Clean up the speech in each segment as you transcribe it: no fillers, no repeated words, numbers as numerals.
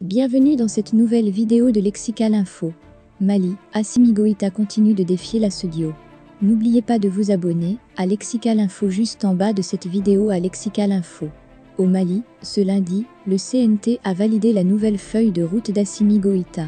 Bienvenue dans cette nouvelle vidéo de Lexical Info. Mali, Assimi Goïta continue de défier la SEDIO. N'oubliez pas de vous abonner à Lexical Info juste en bas de cette vidéo à Lexical Info. Au Mali, ce lundi, le CNT a validé la nouvelle feuille de route d'Assimi Goïta.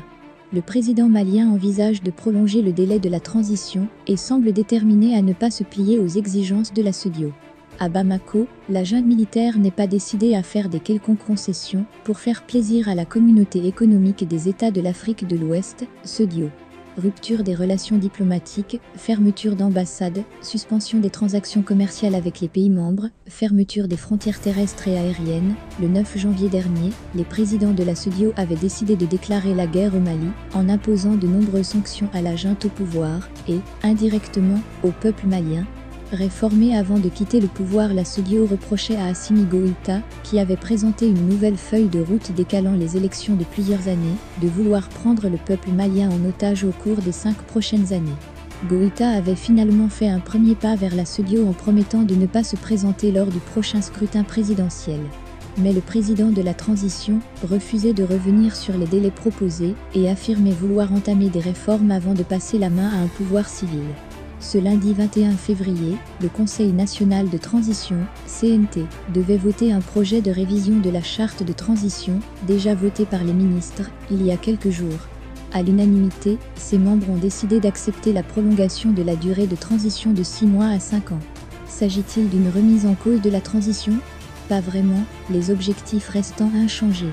Le président malien envisage de prolonger le délai de la transition et semble déterminé à ne pas se plier aux exigences de la SEDIO. À Bamako, la junte militaire n'est pas décidée à faire des quelconques concessions pour faire plaisir à la communauté économique des États de l'Afrique de l'Ouest, SEDIO. Rupture des relations diplomatiques, fermeture d'ambassades, suspension des transactions commerciales avec les pays membres, fermeture des frontières terrestres et aériennes. Le 9 janvier dernier, les présidents de la SEDIO avaient décidé de déclarer la guerre au Mali en imposant de nombreuses sanctions à la junte au pouvoir et, indirectement, au peuple malien. Réformée avant de quitter le pouvoir, la SEDIO reprochait à Assimi Goïta, qui avait présenté une nouvelle feuille de route décalant les élections de plusieurs années, de vouloir prendre le peuple malien en otage au cours des 5 prochaines années. Goïta avait finalement fait un premier pas vers la SEDIO en promettant de ne pas se présenter lors du prochain scrutin présidentiel. Mais le président de la transition refusait de revenir sur les délais proposés et affirmait vouloir entamer des réformes avant de passer la main à un pouvoir civil. Ce lundi 21 février, le Conseil national de transition, CNT, devait voter un projet de révision de la charte de transition, déjà voté par les ministres, il y a quelques jours. À l'unanimité, ses membres ont décidé d'accepter la prolongation de la durée de transition de 6 mois à 5 ans. S'agit-il d'une remise en cause de la transition? Pas vraiment, les objectifs restant inchangés.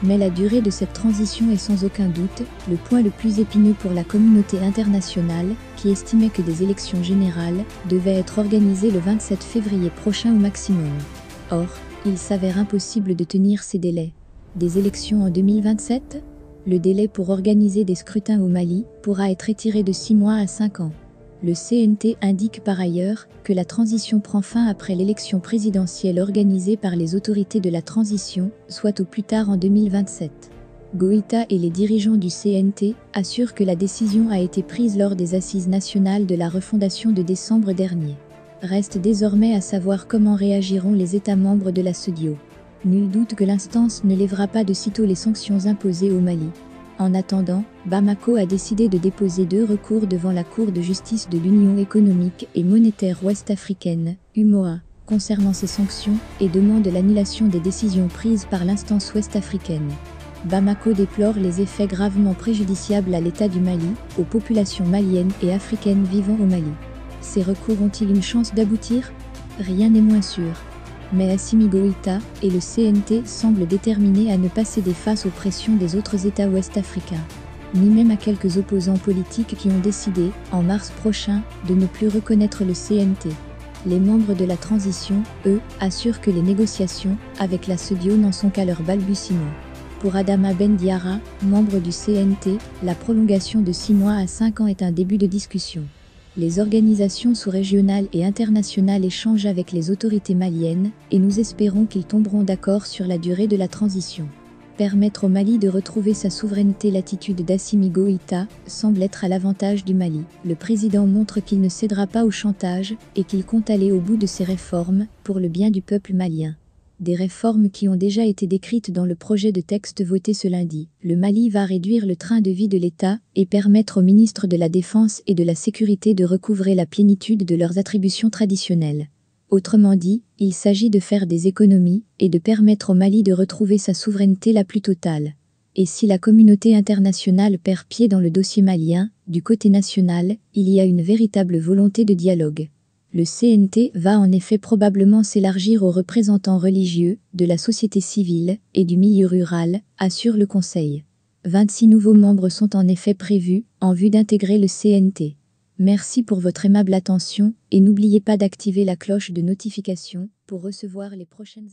Mais la durée de cette transition est sans aucun doute le point le plus épineux pour la communauté internationale, qui estimait que des élections générales devaient être organisées le 27 février prochain au maximum. Or, il s'avère impossible de tenir ces délais. Des élections en 2027? Le délai pour organiser des scrutins au Mali pourra être étiré de 6 mois à 5 ans. Le CNT indique par ailleurs que la transition prend fin après l'élection présidentielle organisée par les autorités de la transition, soit au plus tard en 2027. Goïta et les dirigeants du CNT assurent que la décision a été prise lors des assises nationales de la refondation de décembre dernier. Reste désormais à savoir comment réagiront les États membres de la SEDIO. Nul doute que l'instance ne lèvera pas de sitôt les sanctions imposées au Mali. En attendant, Bamako a décidé de déposer 2 recours devant la Cour de justice de l'Union économique et monétaire ouest-africaine, UMOA, concernant ces sanctions et demande l'annulation des décisions prises par l'instance ouest-africaine. Bamako déplore les effets gravement préjudiciables à l'État du Mali, aux populations maliennes et africaines vivant au Mali. Ces recours ont-ils une chance d'aboutir? Rien n'est moins sûr. Mais Assimi Goïta et le CNT semblent déterminés à ne pas céder face aux pressions des autres États ouest-africains, ni même à quelques opposants politiques qui ont décidé, en mars prochain, de ne plus reconnaître le CNT. Les membres de la transition, eux, assurent que les négociations avec la SEDIO n'en sont qu'à leur balbutiement. Pour Adama Ben Diarra, membre du CNT, la prolongation de 6 mois à 5 ans est un début de discussion. Les organisations sous-régionales et internationales échangent avec les autorités maliennes et nous espérons qu'ils tomberont d'accord sur la durée de la transition. Permettre au Mali de retrouver sa souveraineté. L'attitude d'Assimi Goïta semble être à l'avantage du Mali. Le président montre qu'il ne cédera pas au chantage et qu'il compte aller au bout de ses réformes pour le bien du peuple malien. Des réformes qui ont déjà été décrites dans le projet de texte voté ce lundi. Le Mali va réduire le train de vie de l'État et permettre aux ministres de la Défense et de la Sécurité de recouvrer la plénitude de leurs attributions traditionnelles. Autrement dit, il s'agit de faire des économies et de permettre au Mali de retrouver sa souveraineté la plus totale. Et si la communauté internationale perd pied dans le dossier malien, du côté national, il y a une véritable volonté de dialogue. Le CNT va en effet probablement s'élargir aux représentants religieux, de la société civile et du milieu rural, assure le Conseil. 26 nouveaux membres sont en effet prévus, en vue d'intégrer le CNT. Merci pour votre aimable attention et n'oubliez pas d'activer la cloche de notification pour recevoir les prochaines